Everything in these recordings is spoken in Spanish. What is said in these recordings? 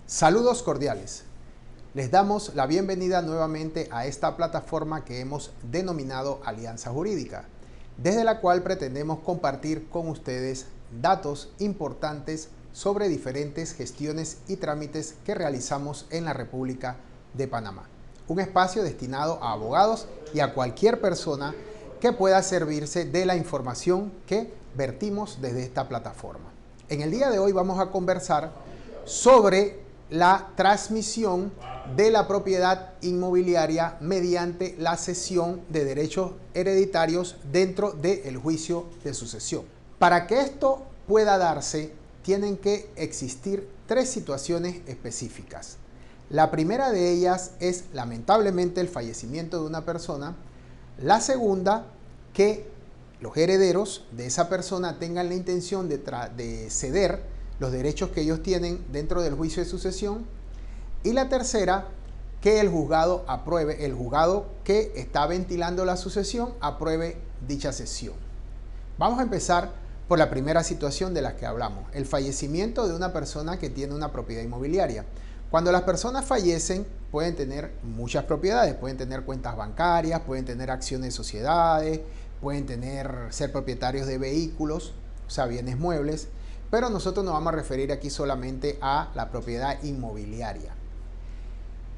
Saludos cordiales. Les damos la bienvenida nuevamente a esta plataforma que hemos denominado Alianza Jurídica, desde la cual pretendemos compartir con ustedes datos importantes sobre diferentes gestiones y trámites que realizamos en la República de Panamá. Un espacio destinado a abogados y a cualquier persona que pueda servirse de la información que vertimos desde esta plataforma. En el día de hoy vamos a conversar sobre la transmisión de la propiedad inmobiliaria mediante la cesión de derechos hereditarios dentro del juicio de sucesión. Para que esto pueda darse, tienen que existir tres situaciones específicas. La primera de ellas es, lamentablemente, el fallecimiento de una persona. La segunda, que los herederos de esa persona tengan la intención de ceder los derechos que ellos tienen dentro del juicio de sucesión. Y la tercera, que el juzgado apruebe, el juzgado que está ventilando la sucesión apruebe dicha cesión. Vamos a empezar por la primera situación de la que hablamos, el fallecimiento de una persona que tiene una propiedad inmobiliaria. Cuando las personas fallecen, pueden tener muchas propiedades, pueden tener cuentas bancarias, pueden tener acciones de sociedades, pueden ser propietarios de vehículos, o sea, bienes muebles, pero nosotros nos vamos a referir aquí solamente a la propiedad inmobiliaria.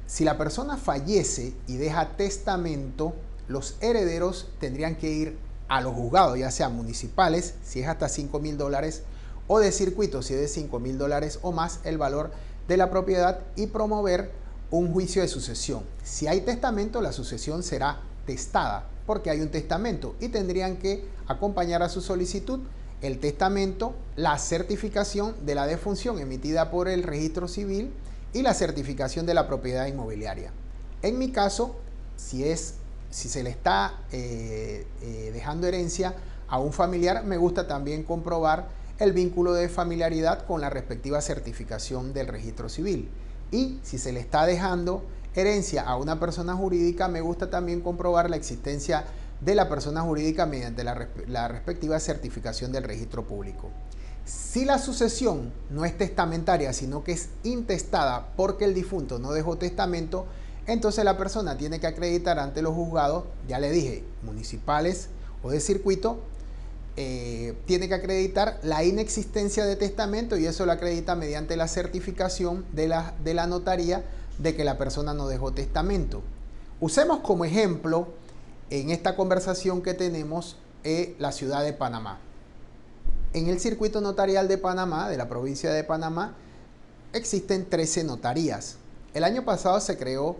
Si la persona fallece y deja testamento, los herederos tendrían que ir a los juzgados, ya sean municipales, si es hasta $5,000, o de circuito, si es de $5,000 o más el valor de la propiedad, y promover un juicio de sucesión. Si hay testamento, la sucesión será testada, porque hay un testamento, y tendrían que acompañar a su solicitud el testamento, la certificación de la defunción emitida por el registro civil y la certificación de la propiedad inmobiliaria. En mi caso, si se le está dejando herencia a un familiar, me gusta también comprobar el vínculo de familiaridad con la respectiva certificación del registro civil. Y si se le está dejando herencia a una persona jurídica, me gusta también comprobar la existencia de la persona jurídica mediante la respectiva certificación del registro público. Si la sucesión no es testamentaria, sino que es intestada porque el difunto no dejó testamento, entonces la persona tiene que acreditar ante los juzgados, ya le dije, municipales o de circuito, tiene que acreditar la inexistencia de testamento, y eso lo acredita mediante la certificación de la notaría de que la persona no dejó testamento. Usemos como ejemplo en esta conversación que tenemos la ciudad de Panamá. En el circuito notarial de Panamá, de la provincia de Panamá, existen 13 notarías. El año pasado se creó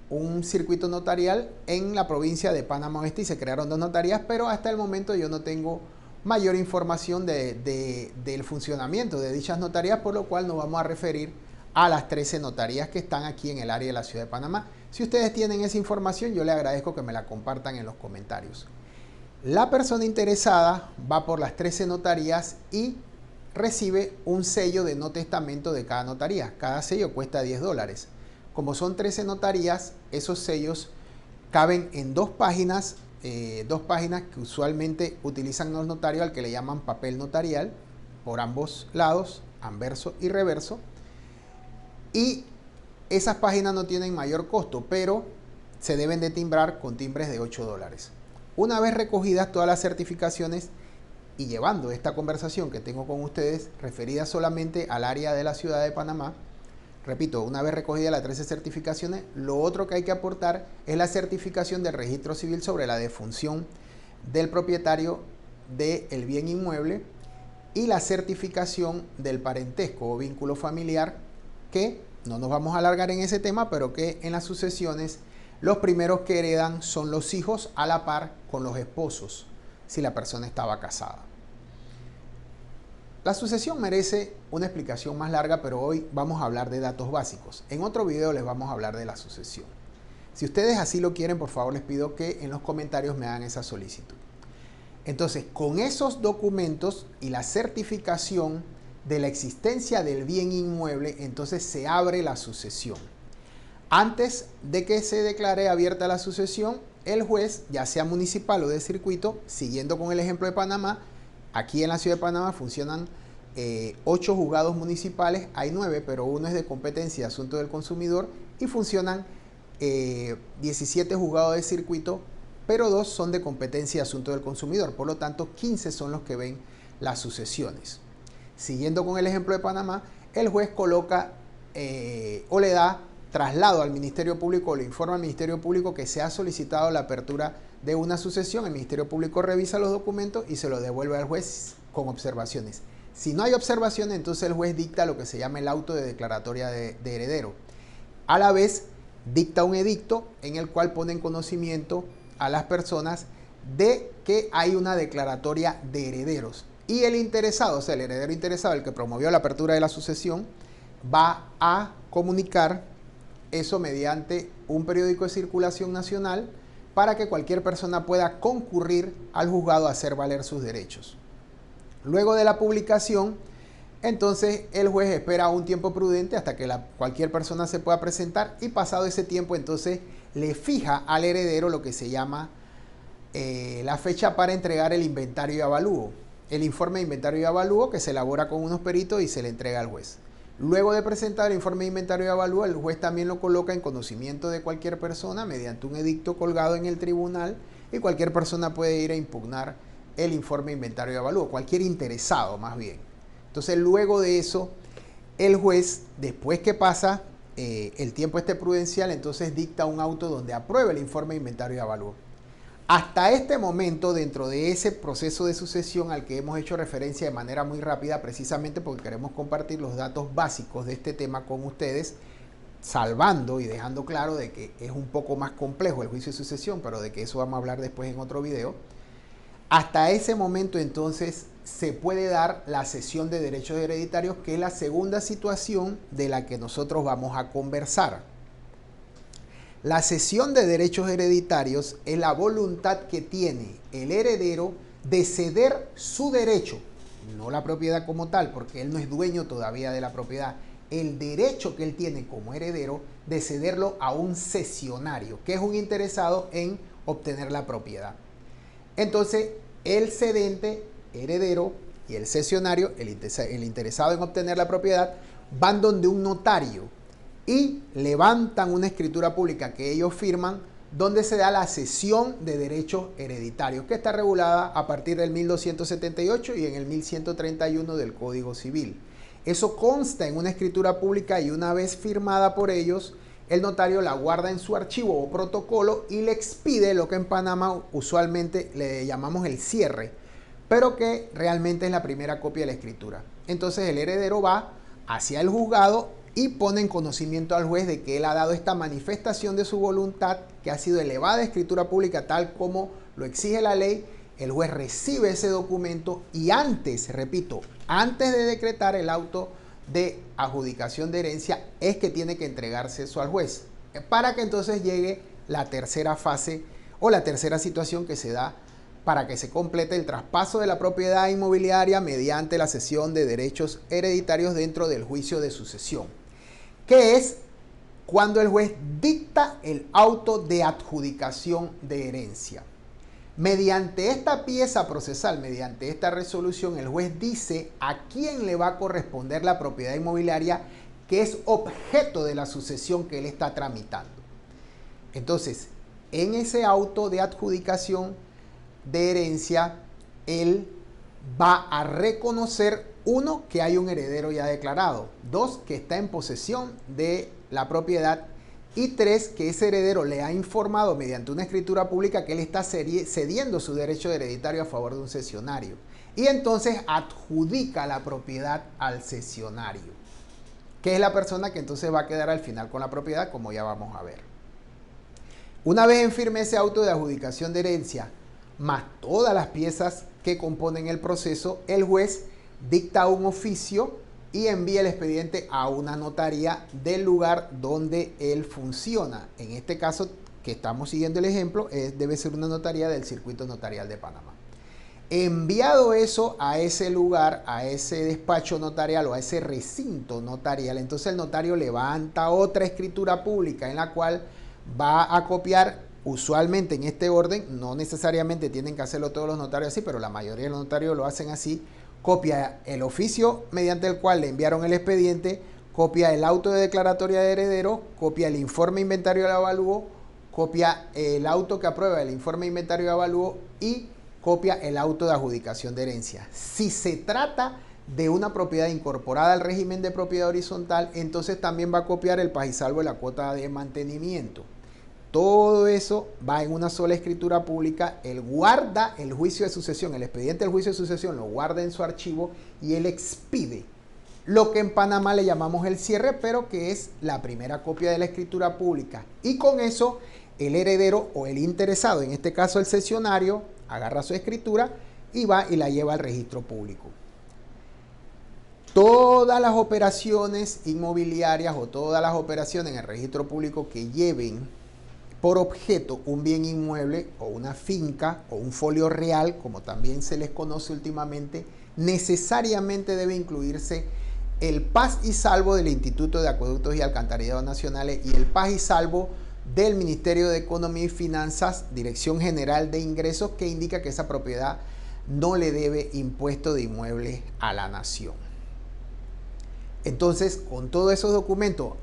un circuito notarial en la provincia de Panamá Oeste y se crearon 2 notarías, pero hasta el momento yo no tengo mayor información del funcionamiento de dichas notarías, por lo cual nos vamos a referir a las 13 notarías que están aquí en el área de la ciudad de Panamá. Si ustedes tienen esa información, yo les agradezco que me la compartan en los comentarios. La persona interesada va por las 13 notarías y recibe un sello de no testamento de cada notaría. Cada sello cuesta $10. Como son 13 notarías, esos sellos caben en 2 páginas, que usualmente utilizan los notarios, al que le llaman papel notarial, por ambos lados, anverso y reverso. Y esas páginas no tienen mayor costo, pero se deben de timbrar con timbres de $8. Una vez recogidas todas las certificaciones y llevando esta conversación que tengo con ustedes referida solamente al área de la ciudad de Panamá, repito, una vez recogidas las 13 certificaciones, lo otro que hay que aportar es la certificación del registro civil sobre la defunción del propietario del bien inmueble y la certificación del parentesco o vínculo familiar, que no nos vamos a alargar en ese tema, pero que en las sucesiones los primeros que heredan son los hijos a la par con los esposos, si la persona estaba casada. La sucesión merece una explicación más larga, pero hoy vamos a hablar de datos básicos. En otro video les vamos a hablar de la sucesión. Si ustedes así lo quieren, por favor les pido que en los comentarios me hagan esa solicitud. Entonces, con esos documentos y la certificación de la existencia del bien inmueble, entonces se abre la sucesión. Antes de que se declare abierta la sucesión, el juez, ya sea municipal o de circuito, siguiendo con el ejemplo de Panamá, aquí en la ciudad de Panamá funcionan 8 juzgados municipales, hay 9, pero uno es de competencia de asuntos del consumidor y funcionan 17 juzgados de circuito, pero 2 son de competencia de asuntos del consumidor. Por lo tanto, 15 son los que ven las sucesiones. Siguiendo con el ejemplo de Panamá, el juez coloca o le da traslado al Ministerio Público o le informa al Ministerio Público que se ha solicitado la apertura de una sucesión. El Ministerio Público revisa los documentos y se los devuelve al juez con observaciones. Si no hay observaciones, entonces el juez dicta lo que se llama el auto de declaratoria de heredero. A la vez, dicta un edicto en el cual pone en conocimiento a las personas de que hay una declaratoria de herederos. Y el interesado, o sea, el heredero interesado, el que promovió la apertura de la sucesión, va a comunicar eso mediante un periódico de circulación nacional para que cualquier persona pueda concurrir al juzgado a hacer valer sus derechos. Luego de la publicación, entonces el juez espera un tiempo prudente hasta que cualquier persona se pueda presentar y pasado ese tiempo entonces le fija al heredero lo que se llama la fecha para entregar el inventario y avalúo. El informe de inventario y avalúo que se elabora con unos peritos y se le entrega al juez. Luego de presentar el informe de inventario y avalúo, el juez también lo coloca en conocimiento de cualquier persona mediante un edicto colgado en el tribunal y cualquier persona puede ir a impugnar el informe de inventario y avalúo, cualquier interesado más bien. Entonces luego de eso, el juez, después que pasa el tiempo prudencial, entonces dicta un auto donde apruebe el informe de inventario y avalúo. Hasta este momento, dentro de ese proceso de sucesión al que hemos hecho referencia de manera muy rápida, precisamente porque queremos compartir los datos básicos de este tema con ustedes, salvando y dejando claro de que es un poco más complejo el juicio de sucesión, pero de que eso vamos a hablar después en otro video. Hasta ese momento, entonces, se puede dar la cesión de derechos hereditarios, que es la segunda situación de la que nosotros vamos a conversar. La cesión de derechos hereditarios es la voluntad que tiene el heredero de ceder su derecho, no la propiedad como tal, porque él no es dueño todavía de la propiedad, el derecho que él tiene como heredero de cederlo a un cesionario, que es un interesado en obtener la propiedad. Entonces, el cedente, heredero, y el cesionario, el interesado en obtener la propiedad, van donde un notario y levantan una escritura pública que ellos firman donde se da la cesión de derechos hereditarios, que está regulada a partir del 1278 y en el 1131 del Código Civil. Eso consta en una escritura pública y una vez firmada por ellos, el notario la guarda en su archivo o protocolo y le expide lo que en Panamá usualmente le llamamos el cierre, pero que realmente es la primera copia de la escritura. Entonces el heredero va hacia el juzgado y pone en conocimiento al juez de que él ha dado esta manifestación de su voluntad, que ha sido elevada a escritura pública tal como lo exige la ley. El juez recibe ese documento y antes, repito, antes de decretar el auto de adjudicación de herencia, es que tiene que entregarse eso al juez, para que entonces llegue la tercera fase o la tercera situación que se da para que se complete el traspaso de la propiedad inmobiliaria mediante la cesión de derechos hereditarios dentro del juicio de sucesión, que es cuando el juez dicta el auto de adjudicación de herencia. Mediante esta pieza procesal, mediante esta resolución, el juez dice a quién le va a corresponder la propiedad inmobiliaria que es objeto de la sucesión que él está tramitando. Entonces, en ese auto de adjudicación de herencia, él va a reconocer, uno, que hay un heredero ya declarado, dos, que está en posesión de la propiedad y tres, que ese heredero le ha informado mediante una escritura pública que él está cediendo su derecho hereditario a favor de un cesionario y entonces adjudica la propiedad al cesionario, que es la persona que entonces va a quedar al final con la propiedad, como ya vamos a ver. Una vez en firme ese auto de adjudicación de herencia, más todas las piezas que componen el proceso, el juez dicta un oficio y envía el expediente a una notaría del lugar donde él funciona. En este caso, que estamos siguiendo el ejemplo, debe ser una notaría del Circuito Notarial de Panamá. Enviado eso a ese lugar, a ese despacho notarial o a ese recinto notarial, entonces el notario levanta otra escritura pública en la cual va a copiar, usualmente en este orden, no necesariamente tienen que hacerlo todos los notarios así, pero la mayoría de los notarios lo hacen así, copia el oficio mediante el cual le enviaron el expediente, copia el auto de declaratoria de heredero, copia el informe inventario de avalúo, copia el auto que aprueba el informe inventario de avalúo y copia el auto de adjudicación de herencia. Si se trata de una propiedad incorporada al régimen de propiedad horizontal, entonces también va a copiar el pagisalvo de la cuota de mantenimiento. Todo eso va en una sola escritura pública. Él guarda el juicio de sucesión, el expediente del juicio de sucesión lo guarda en su archivo y él expide lo que en Panamá le llamamos el cierre, pero que es la primera copia de la escritura pública. Y con eso el heredero o el interesado, en este caso el cesionario, agarra su escritura y va y la lleva al registro público. Todas las operaciones inmobiliarias o todas las operaciones en el registro público que lleven por objeto un bien inmueble o una finca o un folio real, como también se les conoce últimamente, necesariamente debe incluirse el paz y salvo del Instituto de Acueductos y Alcantarillados Nacionales y el paz y salvo del Ministerio de Economía y Finanzas, Dirección General de Ingresos, que indica que esa propiedad no le debe impuesto de inmueble a la nación. Entonces, con todos esos documentos,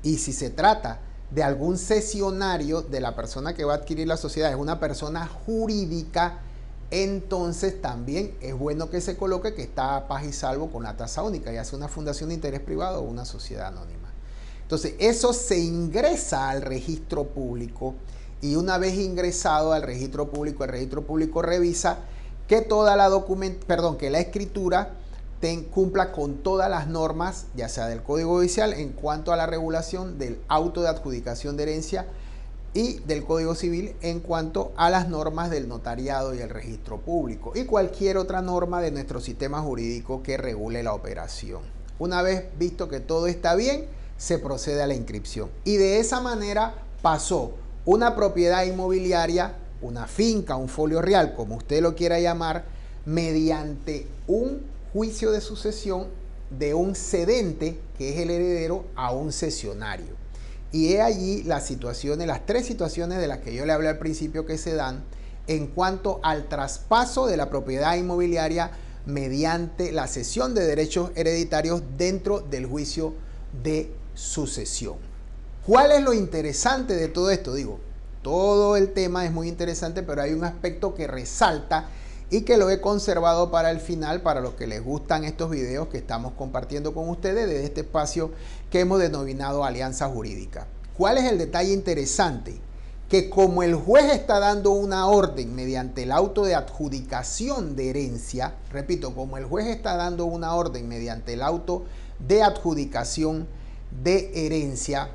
y si se trata de algún cesionario de la persona que va a adquirir la sociedad, es una persona jurídica, entonces también es bueno que se coloque que está a paz y salvo con la tasa única, ya sea una fundación de interés privado o una sociedad anónima. Entonces, eso se ingresa al registro público y una vez ingresado al registro público revisa que toda la que la escritura cumpla con todas las normas, ya sea del Código Judicial en cuanto a la regulación del auto de adjudicación de herencia y del Código Civil en cuanto a las normas del notariado y el registro público y cualquier otra norma de nuestro sistema jurídico que regule la operación. Una vez visto que todo está bien, se procede a la inscripción. Y de esa manera pasó una propiedad inmobiliaria, una finca, un folio real, como usted lo quiera llamar, mediante un juicio de sucesión de un cedente, que es el heredero, a un cesionario. Y he allí las tres situaciones de las que yo le hablé al principio que se dan en cuanto al traspaso de la propiedad inmobiliaria mediante la cesión de derechos hereditarios dentro del juicio de sucesión. ¿Cuál es lo interesante de todo esto? Digo, todo el tema es muy interesante, pero hay un aspecto que resalta y que lo he conservado para el final, para los que les gustan estos videos que estamos compartiendo con ustedes desde este espacio que hemos denominado Alianza Jurídica. ¿Cuál es el detalle interesante? Que como el juez está dando una orden mediante el auto de adjudicación de herencia, repito, como el juez está dando una orden mediante el auto de adjudicación de herencia,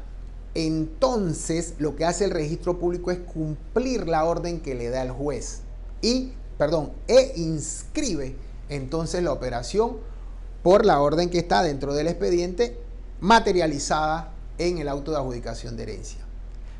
entonces lo que hace el registro público es cumplir la orden que le da el juez e inscribe entonces la operación por la orden que está dentro del expediente materializada en el auto de adjudicación de herencia.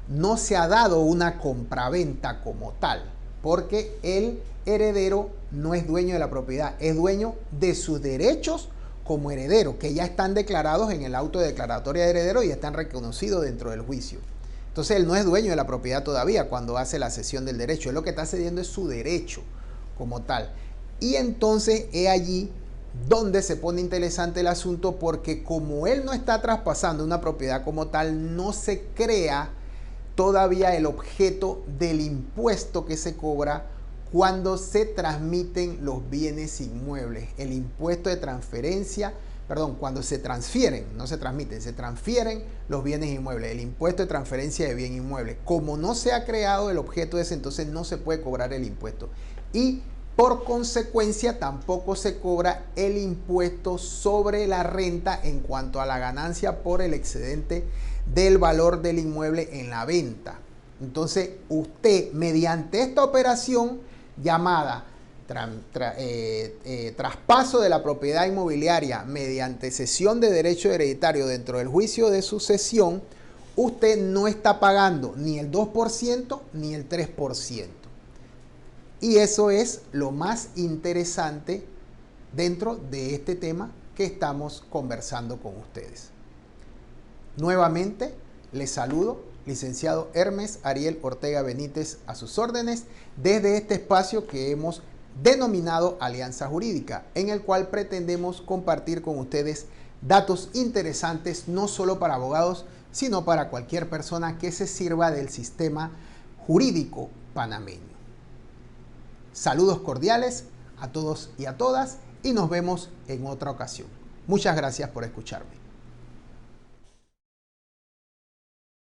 No se ha dado una compraventa como tal, porque el heredero no es dueño de la propiedad, es dueño de sus derechos como heredero, que ya están declarados en el auto de declaratoria de heredero y están reconocidos dentro del juicio. Entonces él no es dueño de la propiedad todavía cuando hace la cesión del derecho, él lo que está cediendo es su derecho como tal. Y entonces es allí donde se pone interesante el asunto, porque como él no está traspasando una propiedad como tal, no se crea todavía el objeto del impuesto que se cobra cuando se transmiten los bienes inmuebles. El impuesto de transferencia, cuando se transfieren, no se transmiten, se transfieren los bienes inmuebles, el impuesto de transferencia de bien inmueble. Como no se ha creado el objeto de ese, entonces no se puede cobrar el impuesto. Y por consecuencia tampoco se cobra el impuesto sobre la renta en cuanto a la ganancia por el excedente del valor del inmueble en la venta. Entonces usted, mediante esta operación llamada traspaso de la propiedad inmobiliaria mediante cesión de derecho hereditario dentro del juicio de sucesión, usted no está pagando ni el 2% ni el 3%. Y eso es lo más interesante dentro de este tema que estamos conversando con ustedes. Nuevamente, les saludo, licenciado Hermes Ariel Ortega Benítez, a sus órdenes, desde este espacio que hemos denominado Alianza Jurídica, en el cual pretendemos compartir con ustedes datos interesantes no solo para abogados, sino para cualquier persona que se sirva del sistema jurídico panameño. Saludos cordiales a todos y a todas y nos vemos en otra ocasión. Muchas gracias por escucharme.